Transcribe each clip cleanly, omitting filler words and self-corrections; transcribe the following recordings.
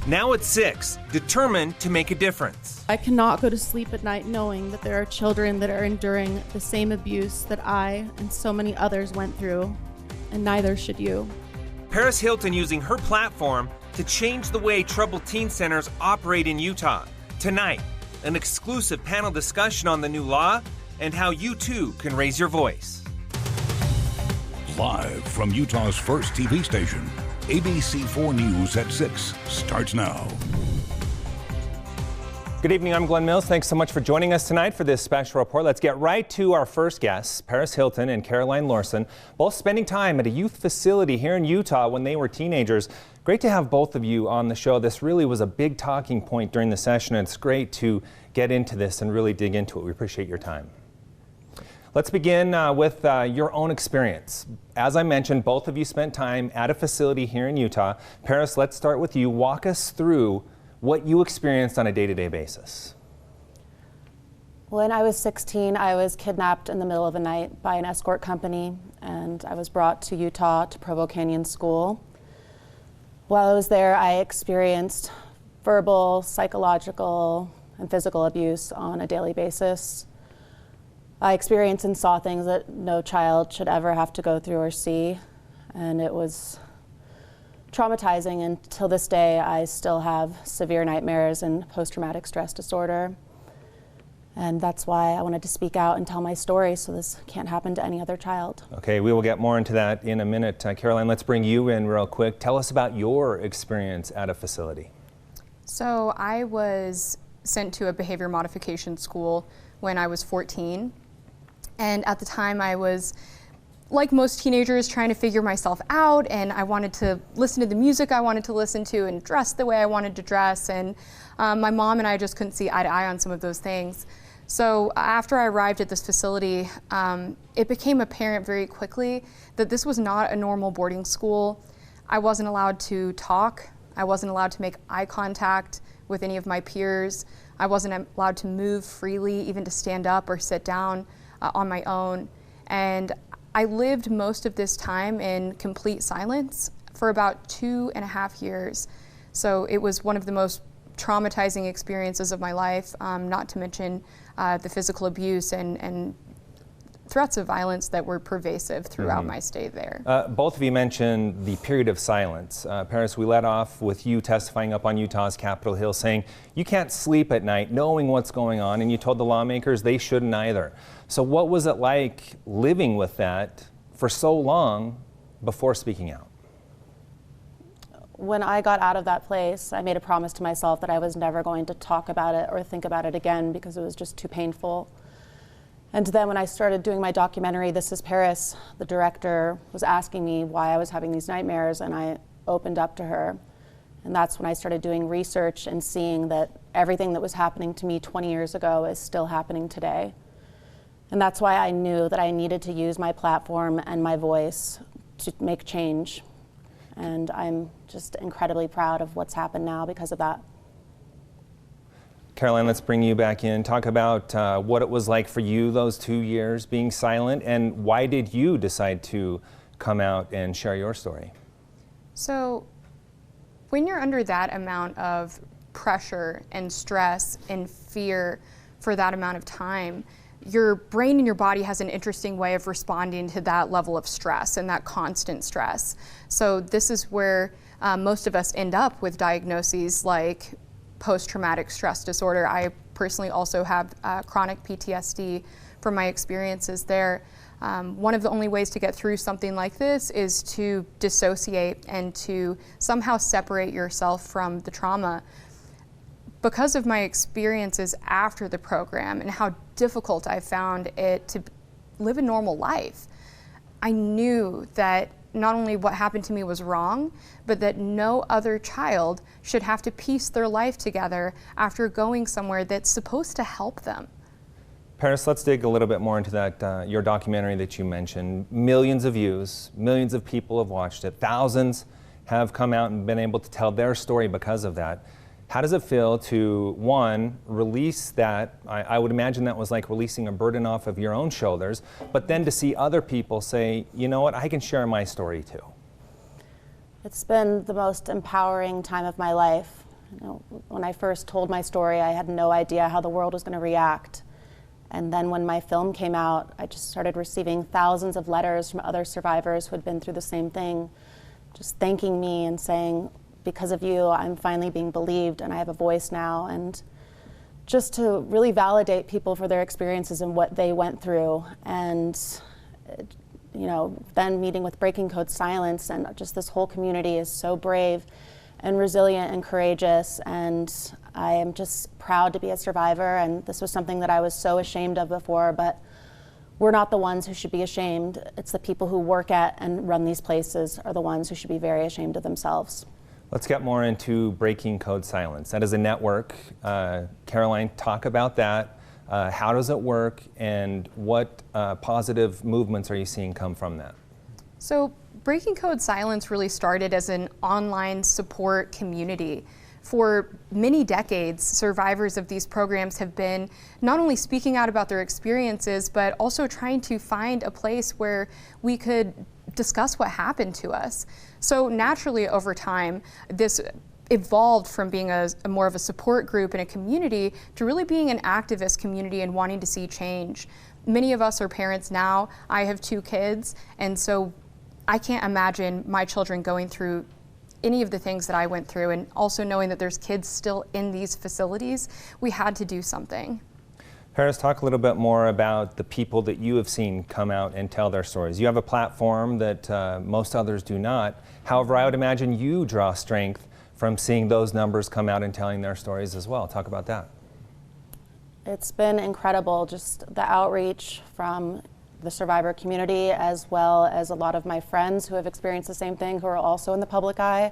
Now at 6, determined to make a difference. I cannot go to sleep at night knowing that there are children that are enduring the same abuse that I and so many others went through, and neither should you. Paris Hilton using her platform to change the way troubled teen centers operate in Utah. Tonight, an exclusive panel discussion on the new law and how you too can raise your voice. Live from Utah's first TV station, ABC4 News at 6 starts now. Good evening, I'm Glen Mills. Thanks so much for joining us tonight for this special report. Let's get right to our first guests, Paris Hilton and Caroline Larson, both spending time at a youth facility here in Utah when they were teenagers. Great to have both of you on the show. This really was a big talking point during the session, and it's great to get into this and really dig into it. We appreciate your time. Let's begin with your own experience. As I mentioned, both of you spent time at a facility here in Utah. Paris, let's start with you. Walk us through what you experienced on a day-to-day basis. When I was 16, I was kidnapped in the middle of the night by an escort company, and I was brought to Utah to Provo Canyon School. While I was there, I experienced verbal, psychological, and physical abuse on a daily basis. I experienced and saw things that no child should ever have to go through or see, and it was traumatizing, and till this day I still have severe nightmares and post-traumatic stress disorder. And that's why I wanted to speak out and tell my story so this can't happen to any other child. Okay, we will get more into that in a minute. Caroline, let's bring you in real quick. Tell us about your experience at a facility. So I was sent to a behavior modification school when I was 14. And at the time I was, like most teenagers, trying to figure myself out, and I wanted to listen to the music I wanted to listen to and dress the way I wanted to dress, and my mom and I just couldn't see eye to eye on some of those things. So after I arrived at this facility, it became apparent very quickly that this was not a normal boarding school. I wasn't allowed to talk. I wasn't allowed to make eye contact with any of my peers. I wasn't allowed to move freely, even to stand up or sit down on my own. And I lived most of this time in complete silence for about 2.5 years. So it was one of the most traumatizing experiences of my life, not to mention the physical abuse and threats of violence that were pervasive throughout my stay there. Both of you mentioned the period of silence. Paris, we led off with you testifying up on Utah's Capitol Hill saying you can't sleep at night knowing what's going on, and you told the lawmakers they shouldn't either. So what was it like living with that for so long before speaking out? When I got out of that place, I made a promise to myself that I was never going to talk about it or think about it again because it was just too painful. And then when I started doing my documentary, This is Paris, the director was asking me why I was having these nightmares, and I opened up to her. And that's when I started doing research and seeing that everything that was happening to me 20 years ago is still happening today. And that's why I knew that I needed to use my platform and my voice to make change. And I'm just incredibly proud of what's happened now because of that. Caroline, let's bring you back in. Talk about what it was like for you those 2 years being silent, and why did you decide to come out and share your story? So when you're under that amount of pressure and stress and fear for that amount of time, your brain and your body has an interesting way of responding to that level of stress and that constant stress. So this is where most of us end up with diagnoses like post-traumatic stress disorder. I personally also have chronic PTSD from my experiences there. One of the only ways to get through something like this is to dissociate and to somehow separate yourself from the trauma. Because of my experiences after the program and how difficult I found it to live a normal life, I knew that not only what happened to me was wrong, but that no other child should have to piece their life together after going somewhere that's supposed to help them. Paris, let's dig a little bit more into that, your documentary that you mentioned. Millions of views, millions of people have watched it. Thousands have come out and been able to tell their story because of that. How does it feel to, one, release that? I would imagine that was like releasing a burden off of your own shoulders, but then to see other people say, you know what, I can share my story too. It's been the most empowering time of my life. When I first told my story, I had no idea how the world was going to react. And then when my film came out, I just started receiving thousands of letters from other survivors who had been through the same thing, just thanking me and saying, because of you, I'm finally being believed and I have a voice now. And just to really validate people for their experiences and what they went through. And then meeting with Breaking Code Silence, and just this whole community is so brave and resilient and courageous, and I am just proud to be a survivor. And this was something that I was so ashamed of before, but we're not the ones who should be ashamed. It's the people who work at and run these places are the ones who should be very ashamed of themselves. Let's get more into Breaking Code Silence. That is a network. Caroline, talk about that. How does it work, and what positive movements are you seeing come from that? So Breaking Code Silence really started as an online support community. For many decades, survivors of these programs have been not only speaking out about their experiences, but also trying to find a place where we could discuss what happened to us. So naturally, over time, this evolved from being a more of a support group and a community to really being an activist community and wanting to see change. Many of us are parents now. I have 2 kids, and so I can't imagine my children going through any of the things that I went through, and also knowing that there's kids still in these facilities. We had to do something. Paris, talk a little bit more about the people that you have seen come out and tell their stories. You have a platform that most others do not. However, I would imagine you draw strength from seeing those numbers come out and telling their stories as well. Talk about that. It's been incredible, just the outreach from the survivor community, as well as a lot of my friends who have experienced the same thing, who are also in the public eye.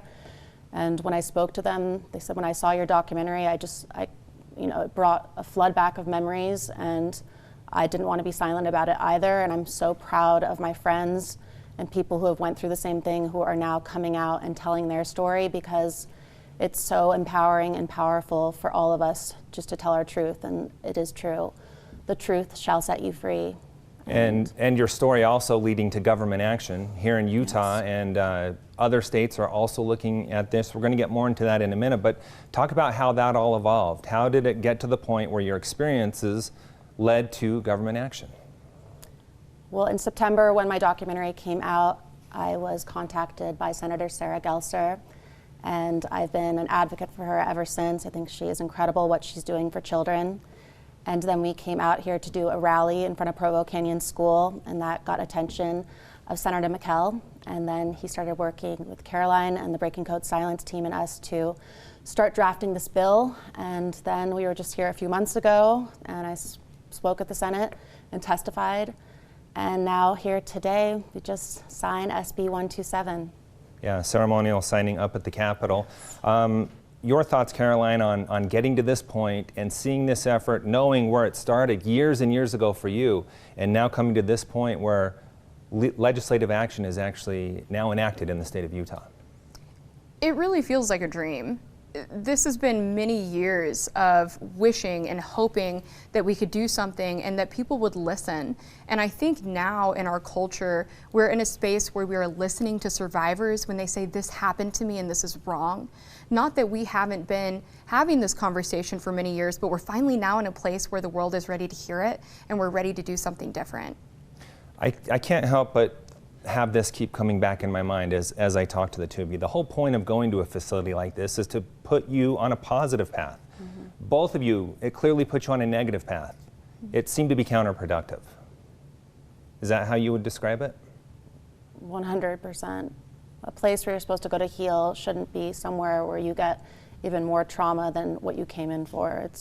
And when I spoke to them, they said, when I saw your documentary, it brought a flood back of memories, and I didn't want to be silent about it either. And I'm so proud of my friends and people who have went through the same thing, who are now coming out and telling their story, because it's so empowering and powerful for all of us just to tell our truth. And it is true. The truth shall set you free. And your story also leading to government action here in Utah, yes. And other states are also looking at this. We're going to get more into that in a minute, but talk about how that all evolved. How did it get to the point where your experiences led to government action? Well, in September, when my documentary came out, I was contacted by Senator Sarah Gelser, and I've been an advocate for her ever since. I think she is incredible, what she's doing for children. And then we came out here to do a rally in front of Provo Canyon School, and that got attention of Senator McKell. And then he started working with Caroline and the Breaking Code Silence team and us to start drafting this bill. And then we were just here a few months ago, and I spoke at the Senate and testified. And now here today, we just signed SB 127. Yeah, ceremonial signing up at the Capitol. Your thoughts, Caroline, on getting to this point and seeing this effort, knowing where it started years and years ago for you, and now coming to this point where legislative action is actually now enacted in the state of Utah? It really feels like a dream. This has been many years of wishing and hoping that we could do something and that people would listen. And I think now in our culture, we're in a space where we are listening to survivors when they say, this happened to me and this is wrong. Not that we haven't been having this conversation for many years, but we're finally now in a place where the world is ready to hear it and we're ready to do something different. I can't help but have this keep coming back in my mind as I talk to the two of you. The whole point of going to a facility like this is to put you on a positive path. Mm-hmm. Both of you, it clearly put you on a negative path. Mm-hmm. It seemed to be counterproductive. Is that how you would describe it? 100%. A place where you're supposed to go to heal shouldn't be somewhere where you get even more trauma than what you came in for. It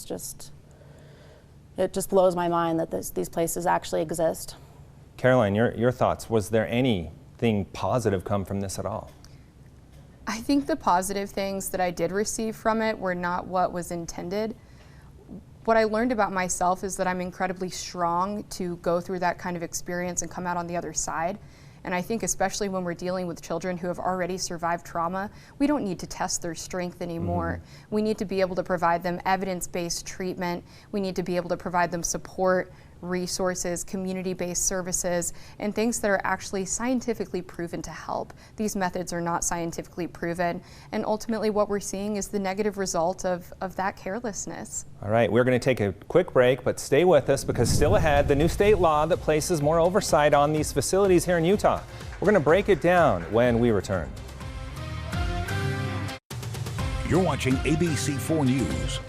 just blows my mind that these places actually exist. Caroline, your thoughts. Was there anything positive come from this at all? I think the positive things that I did receive from it were not what was intended. What I learned about myself is that I'm incredibly strong to go through that kind of experience and come out on the other side. And I think especially when we're dealing with children who have already survived trauma, we don't need to test their strength anymore. Mm-hmm. We need to be able to provide them evidence-based treatment. We need to be able to provide them support, resources, community-based services, and things that are actually scientifically proven to help. These methods are not scientifically proven, and ultimately what we're seeing is the negative result of that carelessness. All right, we're going to take a quick break, but stay with us because still ahead, the new state law that places more oversight on these facilities here in Utah. We're going to break it down when we return. You're watching ABC4 News.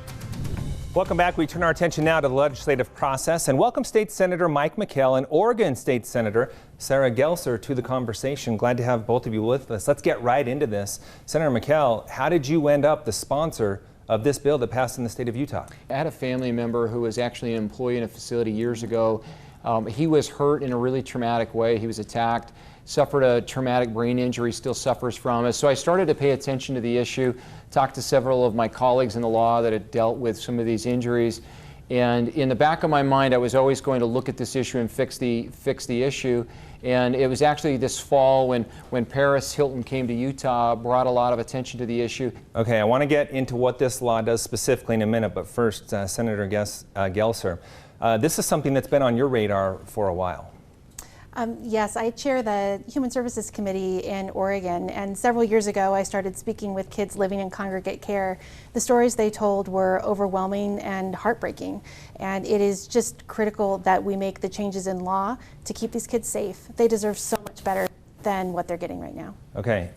Welcome back. We turn our attention now to the legislative process and welcome State Senator Mike McHale and Oregon State Senator Sarah Gelser to the conversation. Glad to have both of you with us. Let's get right into this. Senator McHale, how did you end up the sponsor of this bill that passed in the state of Utah? I had a family member who was actually an employee in a facility years ago. He was hurt in a really traumatic way. He was attacked, suffered a traumatic brain injury, still suffers from it. So I started to pay attention to the issue, talked to several of my colleagues in the law that had dealt with some of these injuries. And in the back of my mind, I was always going to look at this issue and fix the issue. And it was actually this fall when Paris Hilton came to Utah, brought a lot of attention to the issue. Okay, I want to get into what this law does specifically in a minute, but first, Senator Gelser, this is something that's been on your radar for a while. Yes, I chair the Human Services Committee in Oregon, and several years ago I started speaking with kids living in congregate care. The stories they told were overwhelming and heartbreaking, and it is just critical that we make the changes in law to keep these kids safe. They deserve so much better than what they're getting right now. Okay,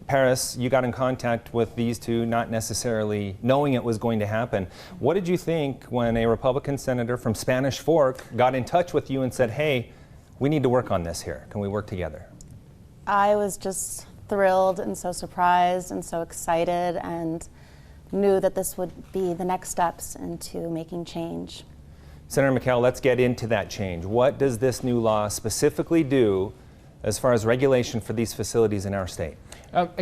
Paris, you got in contact with these two, not necessarily knowing it was going to happen. What did you think when a Republican senator from Spanish Fork got in touch with you and said, hey, we need to work on this here. Can we work together? I was just thrilled and so surprised and so excited and knew that this would be the next steps into making change. Senator McHale, let's get into that change. What does this new law specifically do as far as regulation for these facilities in our state?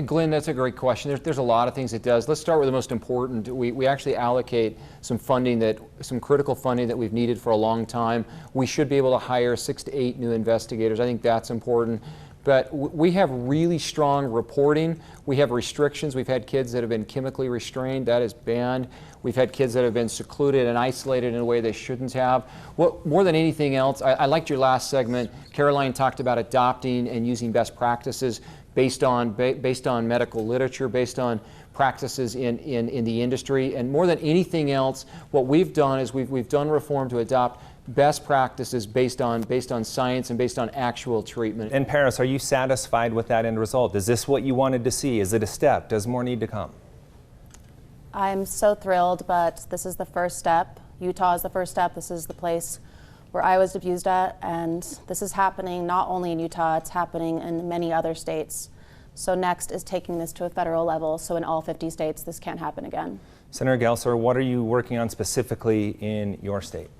Glenn, that's a great question. There's a lot of things it does. Let's start with the most important. We actually allocate some funding, some critical funding that we've needed for a long time. We should be able to hire 6 to 8 new investigators. I think that's important. But we have really strong reporting. We have restrictions. We've had kids that have been chemically restrained. That is banned. We've had kids that have been secluded and isolated in a way they shouldn't have. More than anything else, I liked your last segment. Caroline talked about adopting and using best practices based on medical literature, based on practices in the industry. And more than anything else, what we've done is we've done reform to adopt best practices based on science and based on actual treatment. And Paris, are you satisfied with that end result? Is this what you wanted to see? Is it a step? Does more need to come? I'm so thrilled, but this is the first step. Utah is the first step. This is the place where I was abused at, and this is happening not only in Utah, it's happening in many other states. So next is taking this to a federal level, so in all 50 states this can't happen again. Senator Gelser, what are you working on specifically in your state?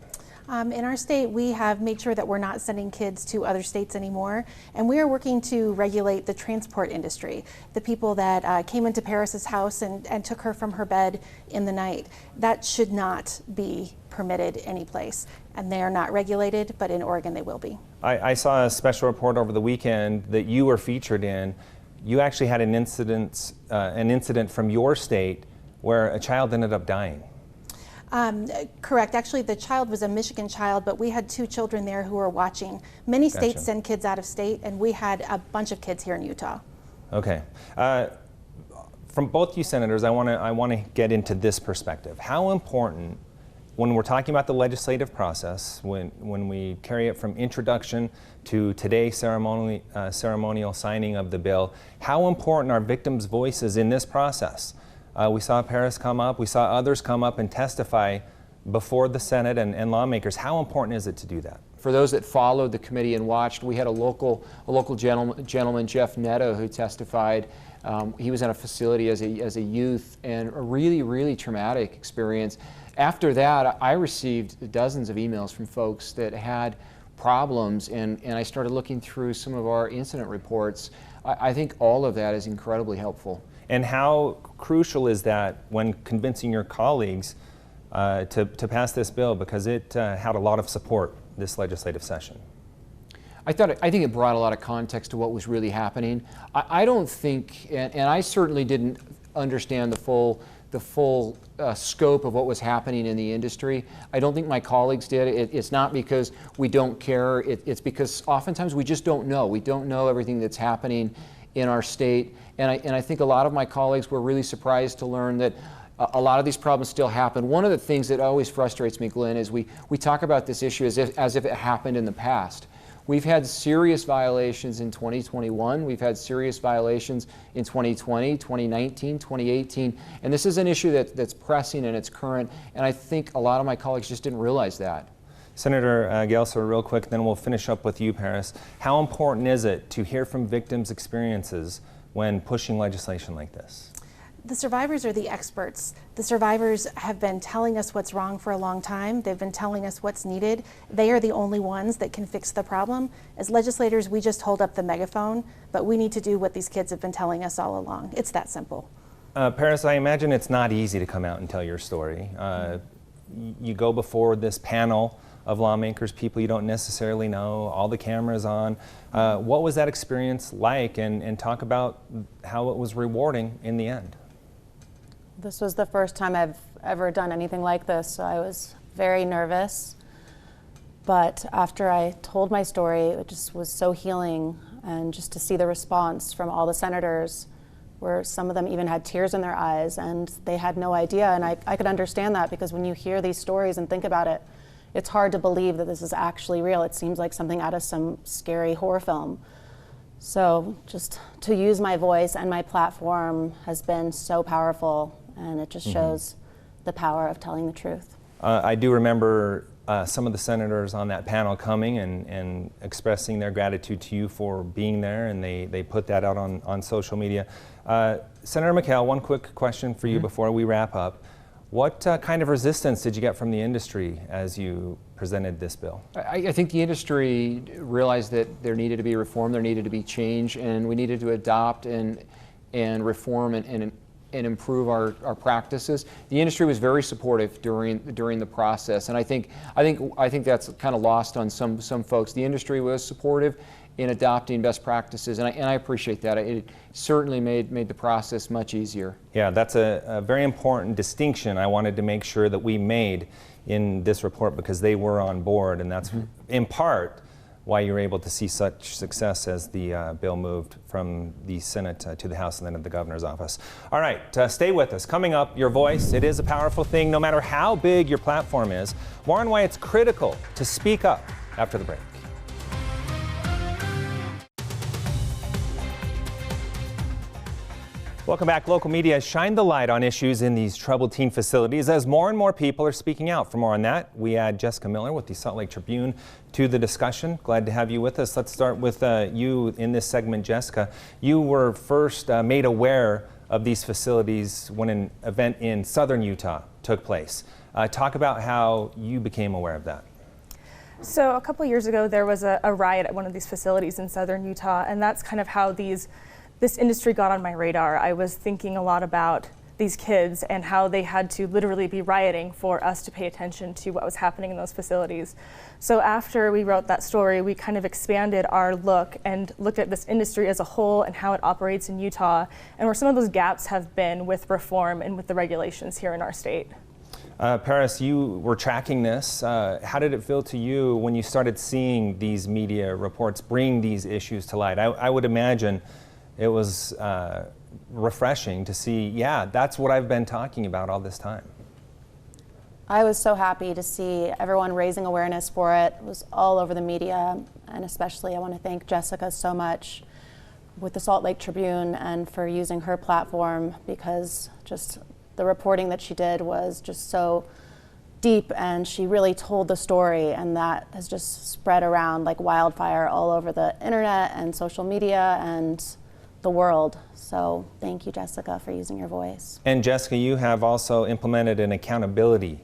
In our state, we have made sure that we're not sending kids to other states anymore, and we are working to regulate the transport industry. The people that came into Paris's house and took her from her bed in the night, that should not be permitted anyplace, and they are not regulated, but in Oregon they will be. I saw a special report over the weekend that you were featured in. You actually had an incident from your state where a child ended up dying. Correct. Actually, the child was a Michigan child, but we had 2 children there who were watching. Many states send kids out of state, and we had a bunch of kids here in Utah. Okay. From both you senators, I want to get into this perspective. How important, when we're talking about the legislative process, when we carry it from introduction to today's ceremonial signing of the bill, how important are victims' voices in this process? We saw Paris come up, we saw others come up and testify before the Senate and lawmakers. How important is it to do that? For those that followed the committee and watched, we had a local gentleman, Jeff Netto, who testified. He was in a facility as a youth, and a really, really traumatic experience. After that, I received dozens of emails from folks that had problems, and I started looking through some of our incident reports. I think all of that is incredibly helpful. And how crucial is that when convincing your colleagues to pass this bill, because it had a lot of support this legislative session? I think it brought a lot of context to what was really happening. I don't think, and I certainly didn't understand the the full scope of what was happening in the industry. I don't think my colleagues did. It's not because we don't care. It's because oftentimes we just don't know. We don't know everything that's happening in our state. And I think a lot of my colleagues were really surprised to learn that a lot of these problems still happen. One of the things that always frustrates me, Glenn, is we talk about this issue as if it happened in the past. We've had serious violations in 2021. We've had serious violations in 2020, 2019, 2018. And this is an issue that's pressing and it's current. And I think a lot of my colleagues just didn't realize that. Senator Gelser, real quick, then we'll finish up with you, Paris. How important is it to hear from victims' experiences when pushing legislation like this? The survivors are the experts. The survivors have been telling us what's wrong for a long time. They've been telling us what's needed. They are the only ones that can fix the problem. As legislators, we just hold up the megaphone, but we need to do what these kids have been telling us all along. It's that simple. Paris, I imagine it's not easy to come out and tell your story. You go before this panel of lawmakers, people you don't necessarily know, all the cameras on. What was that experience like? And talk about how it was rewarding in the end. This was the first time I've ever done anything like this, so I was very nervous. But after I told my story, it just was so healing, and just to see the response from all the senators, where some of them even had tears in their eyes, and they had no idea. And I could understand that, because when you hear these stories and think about it, it's hard to believe that this is actually real. It seems like something out of some scary horror film. So just to use my voice and my platform has been so powerful. And it just shows the power of telling the truth. I do remember some of the senators on that panel coming and expressing their gratitude to you for being there, and they put that out on social media. Senator McHale, one quick question for you before we wrap up. What kind of resistance did you get from the industry as you presented this bill? I think the industry realized that there needed to be reform, there needed to be change, and we needed to adopt and reform and improve our practices. The industry was very supportive during the process, and I think that's kind of lost on some folks. The industry was supportive in adopting best practices, and I appreciate that. It certainly made the process much easier. Yeah, that's a very important distinction I wanted to make sure that we made in this report, because they were on board, and that's in part why you were able to see such success as the bill moved from the Senate to the House and then to the governor's office. All right, stay with us. Coming up, your voice. It is a powerful thing, no matter how big your platform is. More on why it's critical to speak up after the break. Welcome back. Local media has shined the light on issues in these troubled teen facilities as more and more people are speaking out. For more on that, we add Jessica Miller with the Salt Lake Tribune to the discussion. Glad to have you with us. Let's start with you in this segment, Jessica. You were first made aware of these facilities when an event in southern Utah took place. Talk about how you became aware of that. So a couple years ago, there was a riot at one of these facilities in southern Utah, and that's kind of how this industry got on my radar. I was thinking a lot about these kids and how they had to literally be rioting for us to pay attention to what was happening in those facilities. So after we wrote that story, we kind of expanded our look and looked at this industry as a whole and how it operates in Utah, and where some of those gaps have been with reform and with the regulations here in our state. Paris, you were tracking this. How did it feel to you when you started seeing these media reports bring these issues to light? I would imagine it was refreshing to see, yeah, that's what I've been talking about all this time. I was so happy to see everyone raising awareness for it. It was all over the media, and especially I want to thank Jessica so much with the Salt Lake Tribune and for using her platform, because just the reporting that she did was just so deep, and she really told the story, and that has just spread around like wildfire all over the internet and social media and the world. So thank you, Jessica, for using your voice. And Jessica, you have also implemented an accountability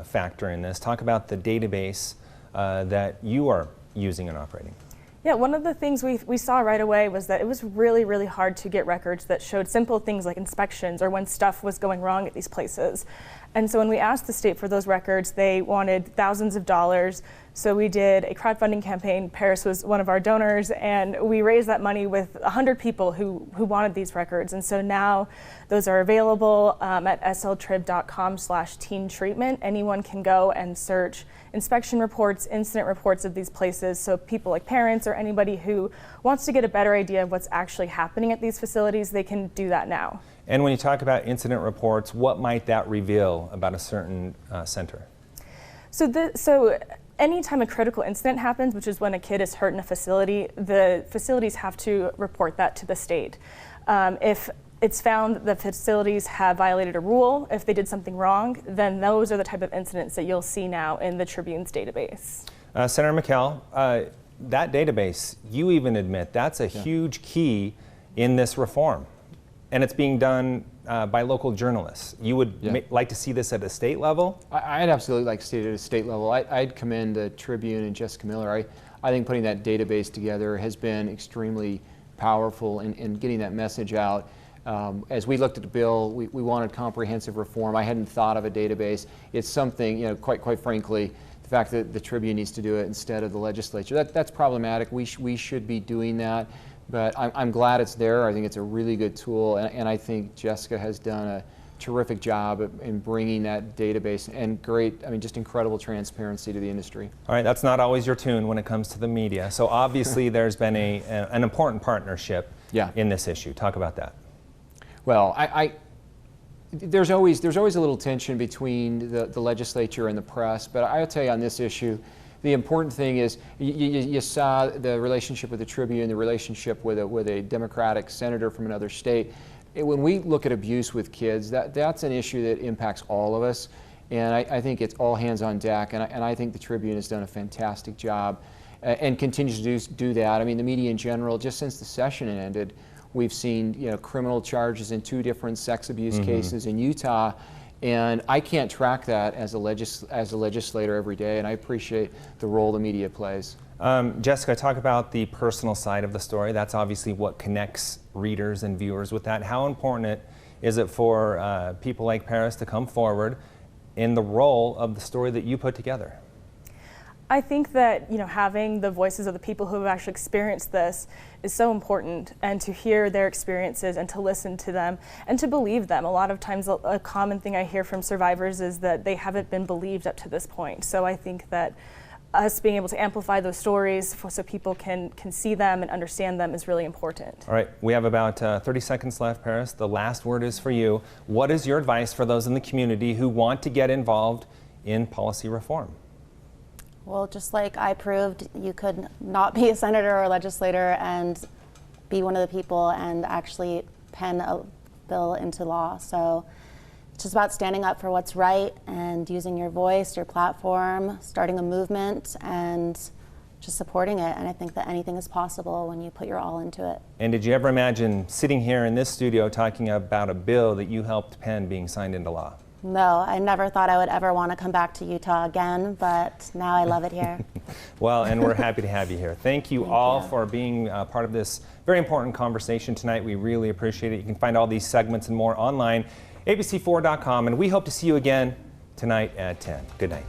factor in this. Talk about the database that you are using and operating. Yeah, one of the things we saw right away was that it was really, really hard to get records that showed simple things like inspections or when stuff was going wrong at these places. And so when we asked the state for those records, they wanted thousands of dollars. So we did a crowdfunding campaign. Paris was one of our donors, and we raised that money with 100 people who wanted these records. And so now those are available at sltrib.com/teen treatment. Anyone can go and search inspection reports, incident reports of these places. So people like parents or anybody who wants to get a better idea of what's actually happening at these facilities, they can do that now. And when you talk about incident reports, what might that reveal about a certain center? So anytime a critical incident happens, which is when a kid is hurt in a facility, the facilities have to report that to the state. If it's found that the facilities have violated a rule, if they did something wrong, then those are the type of incidents that you'll see now in the Tribune's database. Senator McKell, that database, you even admit that's a huge key in this reform. And it's being done by local journalists. You would like to see this at a state level? I'd absolutely like to see it at a state level. I'd commend the Tribune and Jessica Miller. I think putting that database together has been extremely powerful in getting that message out. As we looked at the bill, we wanted comprehensive reform. I hadn't thought of a database. It's something, you know, quite frankly, the fact that the Tribune needs to do it instead of the legislature, that's problematic. We should be doing that. But I'm glad it's there. I think it's a really good tool, and I think Jessica has done a terrific job in bringing that database and just incredible transparency to the industry. All right, that's not always your tune when it comes to the media. So obviously there's been an important partnership in this issue. Talk about that. Well, there's always a little tension between the legislature and the press, but I'll tell you on this issue, the important thing is you saw the relationship with the Tribune, the relationship with a Democratic senator from another state. When we look at abuse with kids, that's an issue that impacts all of us, and I think it's all hands on deck, and I think the Tribune has done a fantastic job and continues to do that. I mean, the media in general, just since the session ended, we've seen criminal charges in 2 different sex abuse cases in Utah. And I can't track that as a legislator every day, and I appreciate the role the media plays. Jessica, talk about the personal side of the story. That's obviously what connects readers and viewers with that. How important is it for people like Paris to come forward in the role of the story that you put together? I think that having the voices of the people who have actually experienced this is so important, and to hear their experiences and to listen to them and to believe them. A lot of times a common thing I hear from survivors is that they haven't been believed up to this point. So I think that us being able to amplify those stories so people can see them and understand them is really important. All right, we have about 30 seconds left, Paris. The last word is for you. What is your advice for those in the community who want to get involved in policy reform? Well, just like I proved, you could not be a senator or a legislator and be one of the people and actually pen a bill into law. So it's just about standing up for what's right and using your voice, your platform, starting a movement, and just supporting it. And I think that anything is possible when you put your all into it. And did you ever imagine sitting here in this studio talking about a bill that you helped pen being signed into law? No, I never thought I would ever want to come back to Utah again, but now I love it here. Well, and we're happy to have you here. Thank you all for being part of this very important conversation tonight. We really appreciate it. You can find all these segments and more online, abc4.com, and we hope to see you again tonight at 10. Good night.